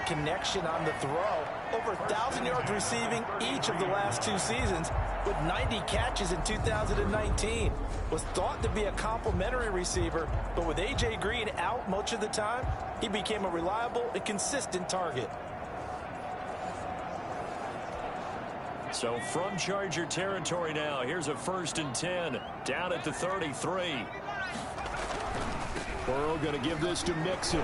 connection on the throw. Over 1,000 yards receiving each of the last 2 seasons with 90 catches in 2019. Was thought to be a complimentary receiver, but with A.J. Green out much of the time, he became a reliable and consistent target. So from Charger territory now, here's a 1st and 10 down at the 33. Burrow going to give this to Mixon.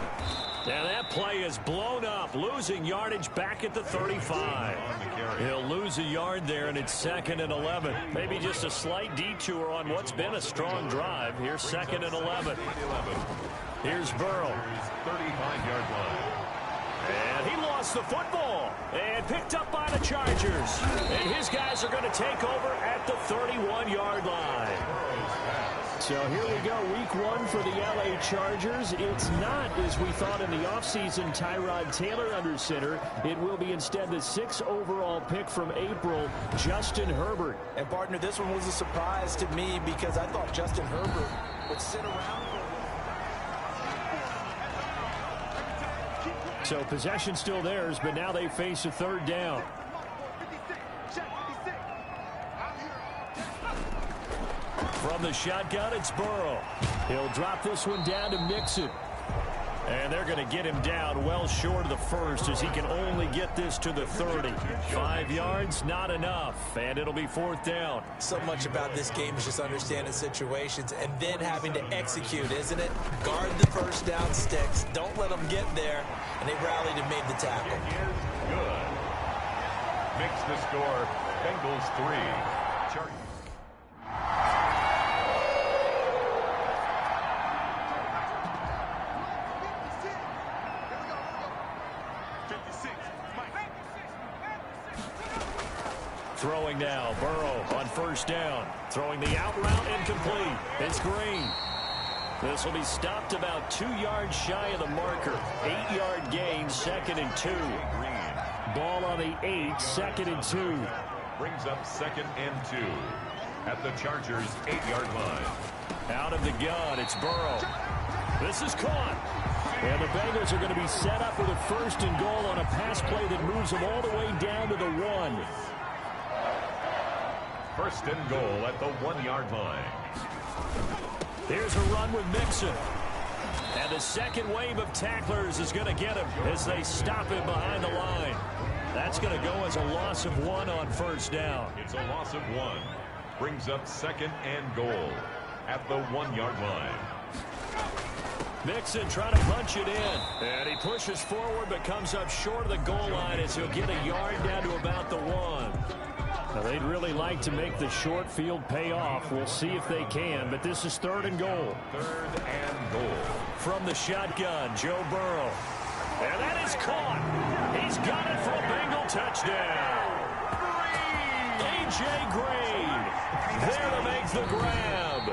Now that play is blown up, losing yardage back at the 35. He'll lose a yard there, and it's 2nd and 11. Maybe just a slight detour on what's been a strong drive. Here's 2nd and 11. Here's Burrow. 35-yard line. And he lost the football and picked up by the Chargers. And his guys are going to take over at the 31-yard line. So here we go, week 1 for the L.A. Chargers. It's not, as we thought in the offseason, Tyrod Taylor under center. It will be instead the 6th overall pick from April, Justin Herbert. And, partner, this one was a surprise to me because I thought Justin Herbert would sit around. So possession still theirs, but now they face a 3rd down. From the shotgun, it's Burrow. He'll drop this one down to Mixon. And they're going to get him down well short of the 1st as he can only get this to the 30. 5 yards, not enough, and it'll be 4th down. So much about this game is just understanding situations and then having to execute, isn't it? Guard the first down sticks. Don't let them get there. And they rallied and made the tackle. Good. Makes the score Bengals 3. Chargers. Throwing now, Burrow on 1st down. Throwing the out route incomplete. It's Green. This will be stopped about 2 yards shy of the marker. 8-yard gain, 2nd and 2. Ball on the 8, 2nd and 2. Brings up 2nd and 2 at the Chargers' 8-yard line. Out of the gun, it's Burrow. This is caught. And the Bengals are going to be set up with a 1st and goal on a pass play that moves them all the way down to the 1. 1st and goal at the 1-yard line. Here's a run with Mixon. And the 2nd wave of tacklers is going to get him as they stop him behind the line. That's going to go as a loss of 1 on 1st down. It's a loss of 1. Brings up 2nd and goal at the 1-yard line. Mixon trying to punch it in. And he pushes forward but comes up short of the goal line as he'll get a yard down to about the 1. Now, they'd really like to make the short field pay off. We'll see if they can, but this is 3rd and goal. 3rd and goal. From the shotgun, Joe Burrow. And that is caught. He's got it for a Bengal touchdown. A.J. Green there to make the grab.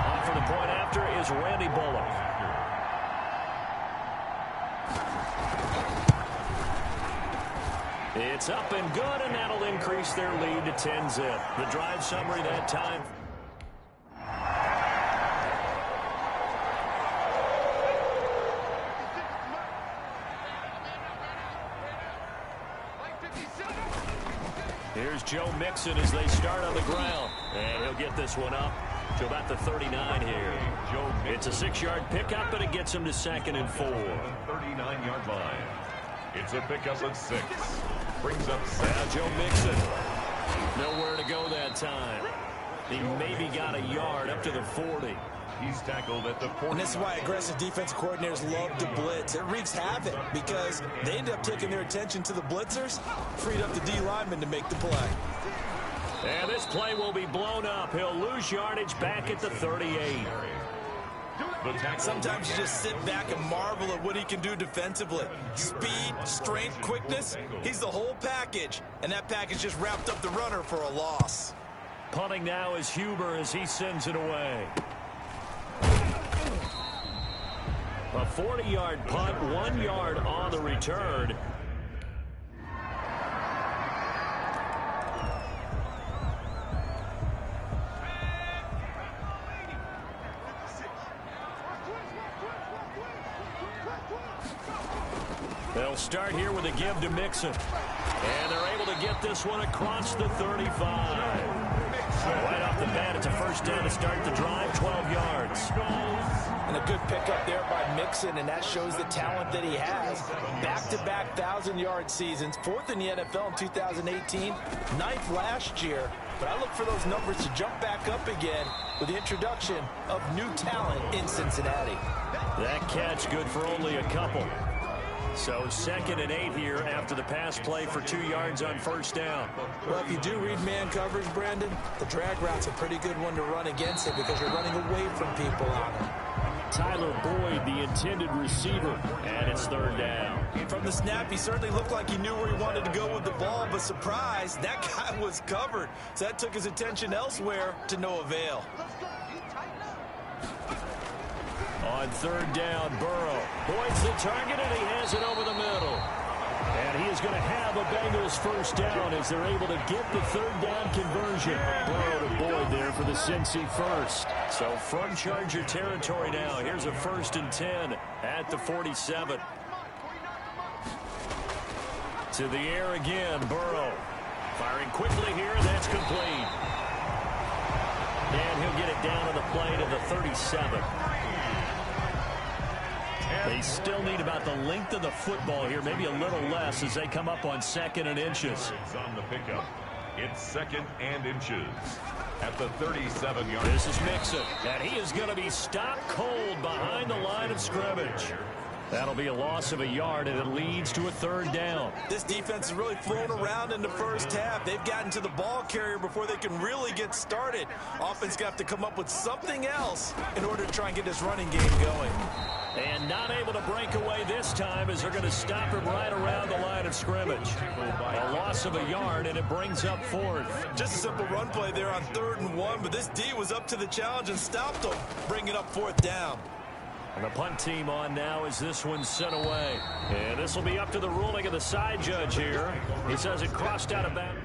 On for the point after is Randy Bullock. It's up and good, and that'll increase their lead to 10-zip. The drive summary that time. Here's Joe Mixon as they start on the ground. And he'll get this one up to about the 39 here. It's a 6-yard pickup, but it gets him to 2nd and 4. 39-yard line. It's a pickup of 6. Brings up 7. Now Joe Mixon. Nowhere to go that time. He maybe got a yard up to the 40. He's tackled at the 40. And this is why aggressive defensive coordinators love to blitz. It wreaks havoc because they end up taking their attention to the blitzers, freed up the D lineman to make the play. And this play will be blown up. He'll lose yardage back at the 38. Sometimes you just sit back and marvel at what he can do defensively. Speed, strength, quickness, he's the whole package. And that package just wrapped up the runner for a loss. Punting now is Huber as he sends it away. A 40-yard punt, 1 yard on the return. They'll start here with a give to Mixon. And they're able to get this one across the 35. Right off the bat, it's a first down to start the drive, 12 yards. And a good pickup there by Mixon, and that shows the talent that he has. Back-to-back 1,000-yard seasons, 4th in the NFL in 2018, 9th last year. But I look for those numbers to jump back up again with the introduction of new talent in Cincinnati. That catch good for only a couple. So 2nd and 8 here after the pass play for 2 yards on first down. Well, if you do read man coverage, Brandon, the drag route's a pretty good one to run against it because you're running away from people on it. Tyler Boyd, the intended receiver, and it's 3rd down. From the snap, he certainly looked like he knew where he wanted to go with the ball, but surprise, that guy was covered. So that took his attention elsewhere to no avail. On 3rd down, Burrow. Boyd's the target, and he has it over the middle. And he is going to have a Bengals first down as they're able to get the 3rd down conversion. Burrow to Boyd there for the Cincy first. So from Charger territory now, here's a 1st and 10 at the 47. To the air again, Burrow. Firing quickly here, that's complete. And he'll get it down to the play to the 37. They still need about the length of the football here, maybe a little less as they come up on 2nd and inches. On the pickup, it's 2nd and inches at the 37-yard. This is Mixon, and he is going to be stopped cold behind the line of scrimmage. That'll be a loss of a yard, and it leads to a 3rd down. This defense is really flown around in the first half. They've gotten to the ball carrier before they can really get started. Offense got to come up with something else in order to try and get this running game going. And not able to break away this time as they're going to stop him right around the line of scrimmage. A loss of a yard, and it brings up 4th. Just a simple run play there on 3rd and 1, but this D was up to the challenge and stopped them, bringing up 4th down. And the punt team on now as this one's sent away. And this will be up to the ruling of the side judge here. He says it crossed out of bounds.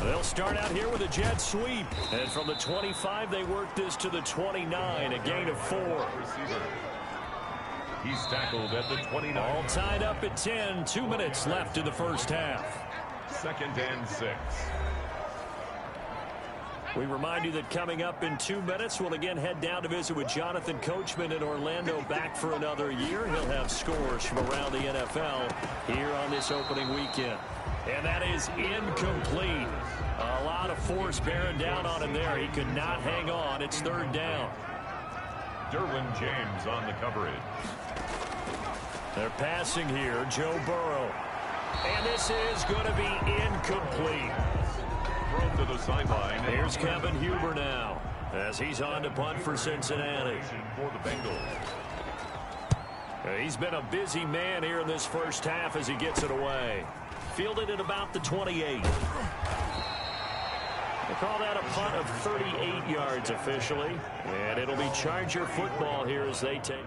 They'll start out here with a jet sweep. And from the 25, they work this to the 29, a gain of 4. He's tackled at the 29. All tied up at 10, 2 minutes left in the first half. 2nd and 6. We remind you that coming up in 2 minutes, we'll again head down to visit with Jonathan Coachman in Orlando, back for another year. He'll have scores from around the NFL here on this opening weekend. And that is incomplete. A lot of force bearing down on him there. He could not hang on. It's 3rd down. Derwin James on the coverage. They're passing here, Joe Burrow. And this is going to be incomplete. Thrown to the sideline. Here's Kevin Huber now as he's on to punt for Cincinnati. For the Bengals. He's been a busy man here in this first half as he gets it away. Fielded at about the 28. They call that a punt of 38 yards officially. And it'll be Charger football here as they take.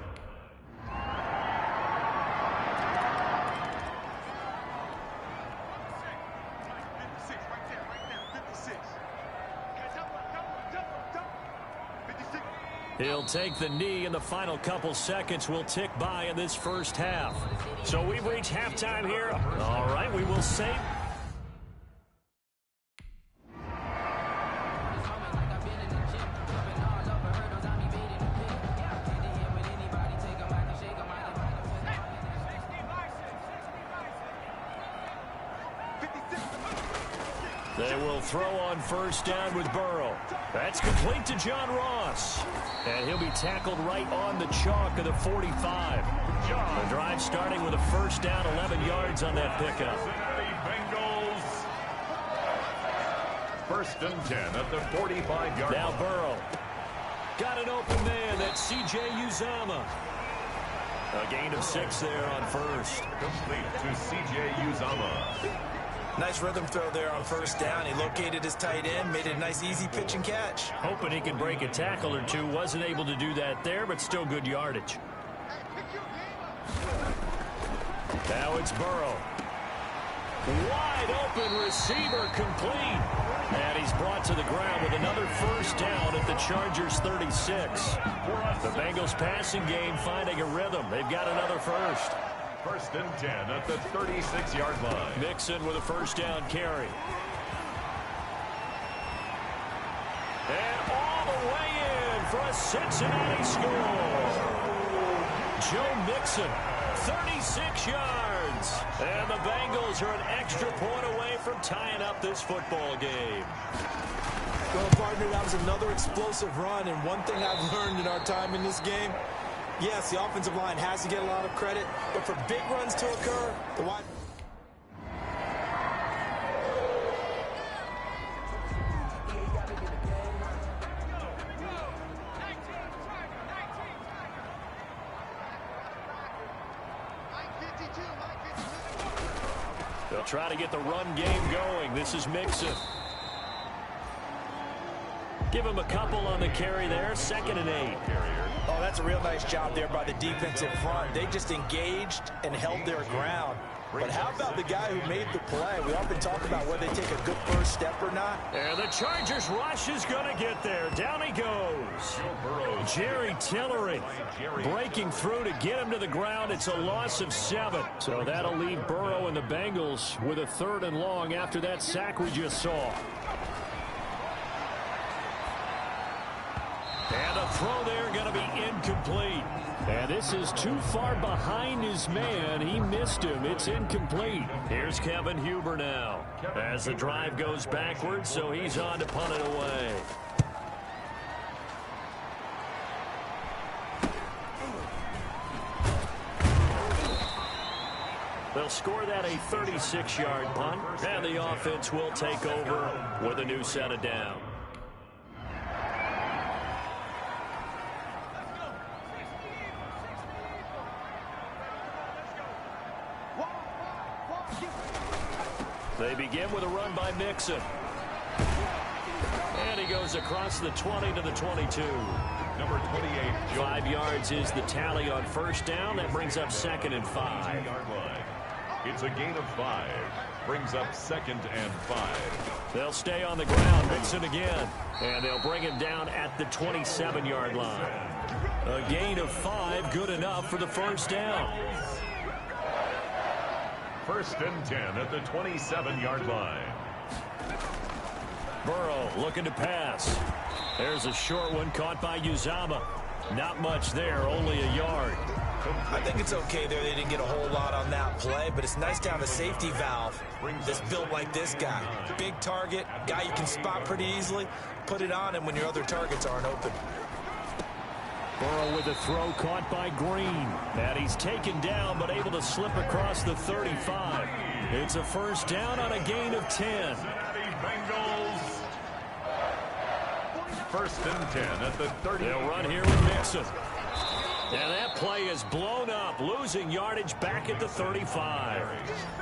He'll take the knee, and the final couple seconds will tick by in this first half. So we've reached halftime here. All right, we will save. They will throw on first down with Burrow. That's complete to John Ross. And he'll be tackled right on the chalk of the 45. The drive starting with a first down, 11 yards on that pickup. Bengals. 1st and 10 at the 45-yard line. Now Burrow. Got an open man. That's C.J. Uzomah. A gain of 6 there on first. Complete to C.J. Uzomah. Nice rhythm throw there on first down. He located his tight end, made it a nice easy pitch and catch. Hoping he could break a tackle or two. Wasn't able to do that there, but still good yardage. Now it's Burrow. Wide open receiver complete. And he's brought to the ground with another first down at the Chargers 36. The Bengals passing game finding a rhythm. They've got another first. 1st and 10 at the 36-yard line. Mixon with a first down carry. And all the way in for a Cincinnati score. Joe Mixon, 36 yards. And the Bengals are an extra point away from tying up this football game. Well, partner, that was another explosive run. And one thing I've learned in our time in this game, yes, the offensive line has to get a lot of credit, but for big runs to occur, the wide... They'll try to get the run game going. This is Mixon. Give him a couple on the carry there. 2nd and 8. Oh, that's a real nice job there by the defensive front. They just engaged and held their ground. But how about the guy who made the play? We often talk about whether they take a good first step or not. And the Chargers rush is going to get there. Down he goes. Jerry Tillery breaking through to get him to the ground. It's a loss of 7. So that'll leave Burrow and the Bengals with a 3rd and long after that sack we just saw. And a throw there going to be incomplete. And this is too far behind his man. He missed him. It's incomplete. Here's Kevin Huber now as the drive goes backwards, so he's on to punt it away. They'll score that a 36-yard punt, and the offense will take over with a new set of down. They begin with a run by Mixon. And he goes across the 20 to the 22. Number 28. 5 yards is the tally on first down. That brings up 2nd and 5. It's a gain of 5. Brings up 2nd and 5. They'll stay on the ground. Mixon again. And they'll bring him down at the 27-yard line. A gain of 5, good enough for the first down. 1st and 10 at the 27-yard line. Burrow looking to pass. There's a short one caught by Uzama. Not much there, only a yard. I think it's okay there. They didn't get a whole lot on that play, but it's nice to have a safety valve that's built like this guy. Big target, guy you can spot pretty easily. Put it on him when your other targets aren't open. Burrow with a throw caught by Green. And he's taken down but able to slip across the 35. It's a first down on a gain of 10. Bengals. 1st and 10 at the 30. They'll run here with Mixon. And that play is blown up, losing yardage back at the 35.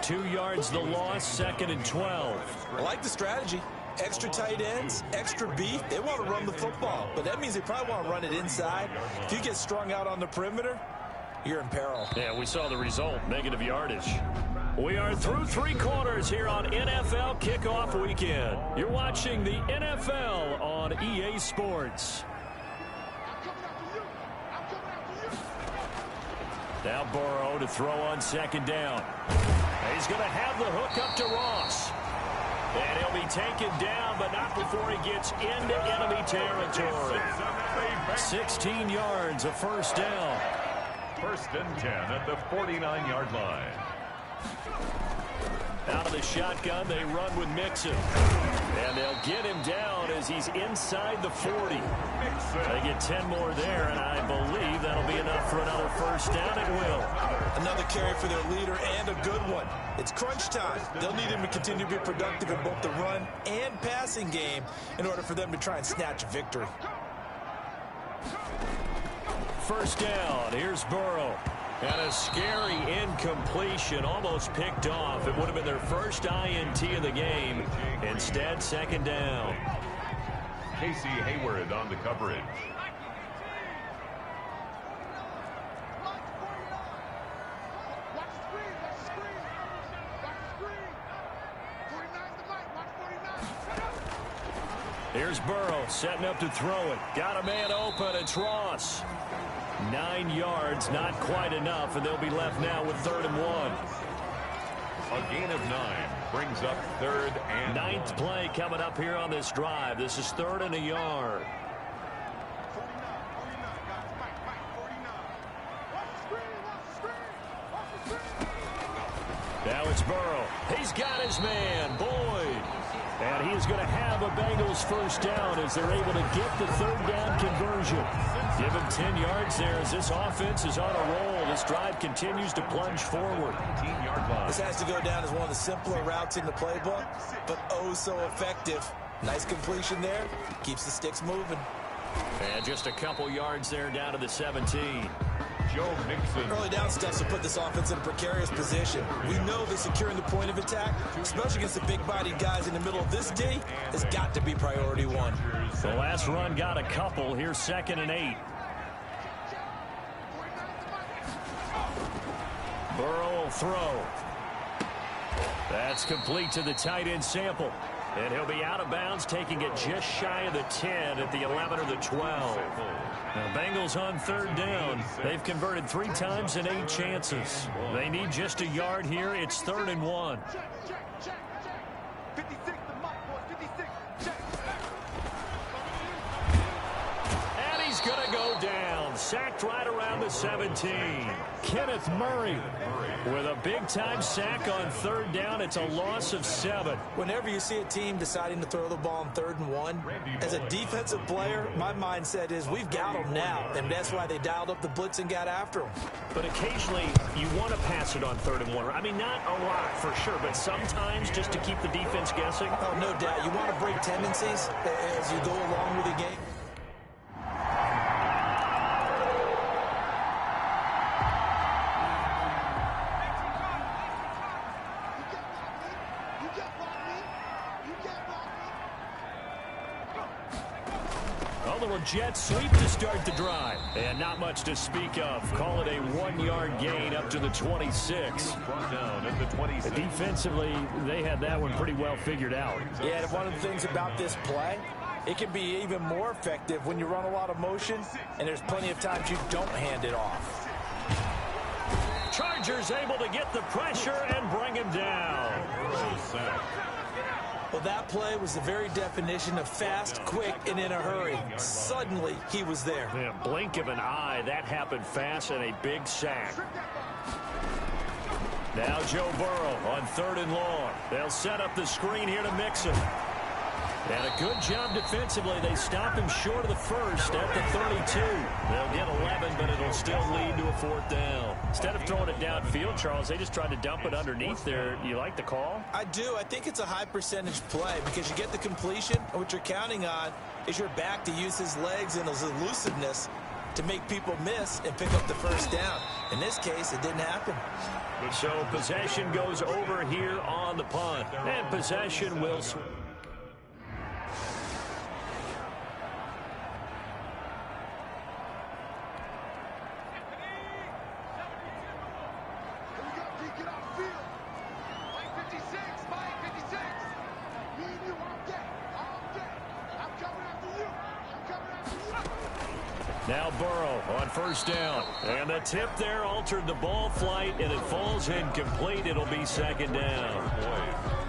2 yards the loss, 2nd and 12. I like the strategy. Extra tight ends, extra beef. They want to run the football, but that means they probably want to run it inside. If you get strung out on the perimeter, you're in peril. Yeah, we saw the result, negative yardage. We are through 3 quarters here on NFL Kickoff Weekend. You're watching the NFL on EA Sports. Now Burrow to throw on 2nd down. He's going to have the hook up to Ross. And he'll be taken down, but not before he gets into enemy territory. 16 yards, a first down. 1st and 10 at the 49-yard line. Out of the shotgun, they run with Mixon. And they'll get him down as he's inside the 40. They get 10 more there, and I believe that'll be enough for another first down. It will. Another carry for their leader, and a good one. It's crunch time. They'll need him to continue to be productive in both the run and passing game in order for them to try and snatch a victory. First down. Here's Burrow. And a scary incompletion, almost picked off. It would have been their first INT of the game. Instead, 2nd down. Casey Hayward on the coverage. Here's Burrow setting up to throw it. Got a man open. It's Ross. 9 yards, not quite enough, and they'll be left now with 3rd and 1. A gain of 9 brings up 3rd and 9th play coming up here on this drive. This is 3rd and a yard. Now it's Burrow. He's got his man, Boyd. And he's going to have a Bengals first down as they're able to get the 3rd down conversion. Give him 10 yards there as this offense is on a roll. This drive continues to plunge forward. 18-yard line. This has to go down as one of the simpler routes in the playbook, but oh so effective. Nice completion there. Keeps the sticks moving. And just a couple yards there down to the 17. Joe Mixon. Early down stuff to put this offense in a precarious position. We know that securing the point of attack, especially against the big-bodied guys in the middle of this D, has got to be priority one. The last run got a couple. Here's 2nd and 8. Burrow will throw. That's complete to the tight end Sample. And he'll be out of bounds, taking it just shy of the 10 at the 11 or the 12. Now, Bengals on 3rd down. They've converted 3 times in 8 chances. They need just a yard here. It's 3rd and 1. And he's going to go down. Sacked right around the 17. Kenneth Murray with a big-time sack on 3rd down. It's a loss of 7. Whenever you see a team deciding to throw the ball on 3rd and 1, as a defensive player, my mindset is we've got them now, and that's why they dialed up the blitz and got after them. But occasionally, you want to pass it on 3rd and 1. I mean, not a lot for sure, but sometimes just to keep the defense guessing. Oh, no doubt. You want to break tendencies as you go along with the game. Jet sweep to start the drive. And not much to speak of. Call it a 1-yard gain up to the 26. Brought down at the 26. Defensively, they had that one pretty well figured out. Yeah, and one of the things about this play, it can be even more effective when you run a lot of motion, and there's plenty of times you don't hand it off. Chargers able to get the pressure and bring him down. Well, that play was the very definition of fast, quick, and in a hurry. Suddenly, he was there. Yeah, blink of an eye. That happened fast and a big sack. Now Joe Burrow on 3rd and long. They'll set up the screen here to Mixon. And a good job defensively. They stop him short of the first at the 32. They'll get 11, but it'll still lead to a 4th down. Instead of throwing it downfield, Charles, they just tried to dump it underneath there. You like the call? I do. I think it's a high percentage play because you get the completion, and what you're counting on is your back to use his legs and his elusiveness to make people miss and pick up the first down. In this case, it didn't happen. So possession goes over here on the punt. And possession will... Now Burrow on 1st down. And the tip there altered the ball flight, and it falls incomplete. It'll be 2nd down.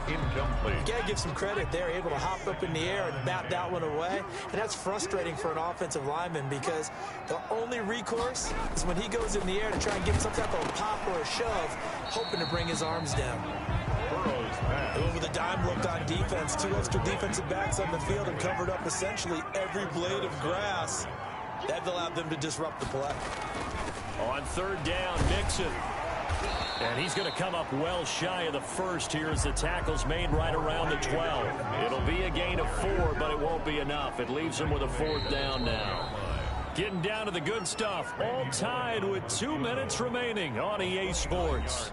Incomplete. You got to give some credit there, able to hop up in the air and bat that one away. And that's frustrating for an offensive lineman because the only recourse is when he goes in the air to try and get some type of a pop or a shove, hoping to bring his arms down. With a dime look on defense, 2 extra defensive backs on the field and covered up essentially every blade of grass. That allowed them to disrupt the play. On 3rd down, Mixon. And he's going to come up well shy of the first here as the tackle's made right around the 12. It'll be a gain of 4, but it won't be enough. It leaves him with a 4th down now. Getting down to the good stuff. All tied with 2 minutes remaining on EA Sports.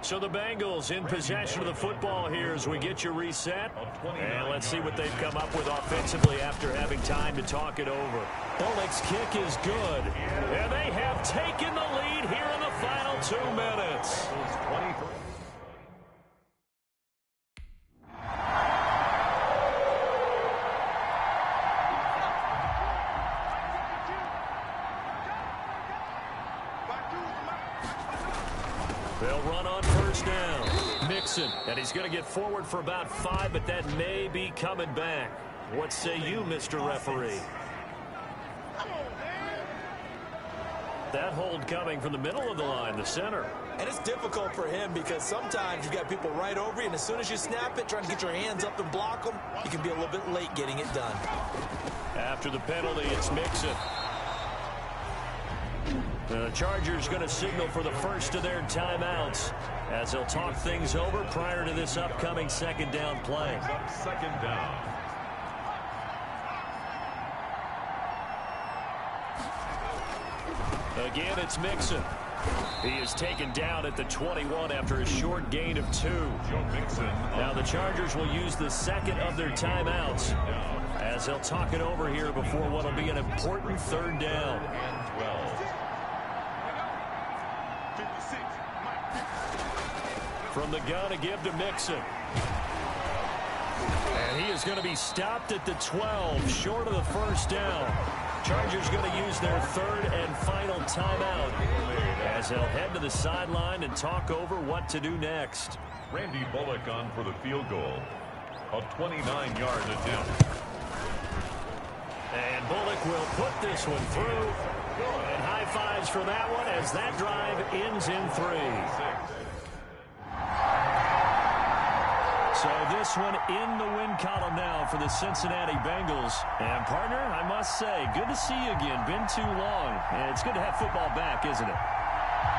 So the Bengals in possession of the football here as we get you reset. And let's see what they've come up with offensively after having time to talk it over. Bullock's kick is good. And they have taken the lead here in the final 2 minutes. They'll run on first down. Mixon, and he's going to get forward for about 5, but that may be coming back. What say you, Mr. Referee? That hold coming from the middle of the line, the center. And it's difficult for him because sometimes you've got people right over you, and as soon as you snap it, trying to get your hands up and block them, you can be a little bit late getting it done. After the penalty, it's Mixon. The Chargers going to signal for the first of their timeouts as they'll talk things over prior to this upcoming second down play. Second down. Again, it's Mixon. He is taken down at the 21 after a short gain of 2. Now the Chargers will use the second of their timeouts as they'll talk it over here before what will be an important third down. From the gun to give to Mixon. And he is going to be stopped at the 12, short of the first down. Chargers going to use their third and final timeout as they'll head to the sideline and talk over what to do next. Randy Bullock on for the field goal. A 29-yard attempt. And Bullock will put this one through. And high fives for that one as that drive ends in 3. So this one in the win column now for the Cincinnati Bengals. And, partner, I must say, good to see you again. Been too long. And it's good to have football back, isn't it?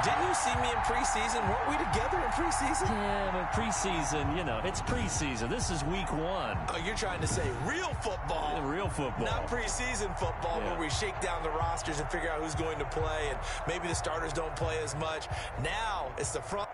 Didn't you see me in preseason? Weren't we together in preseason? Yeah, but preseason, you know, it's preseason. This is week 1. Oh, you're trying to say real football. Yeah, real football. Not preseason football where we shake down the rosters and figure out who's going to play, and maybe the starters don't play as much. Now it's the front.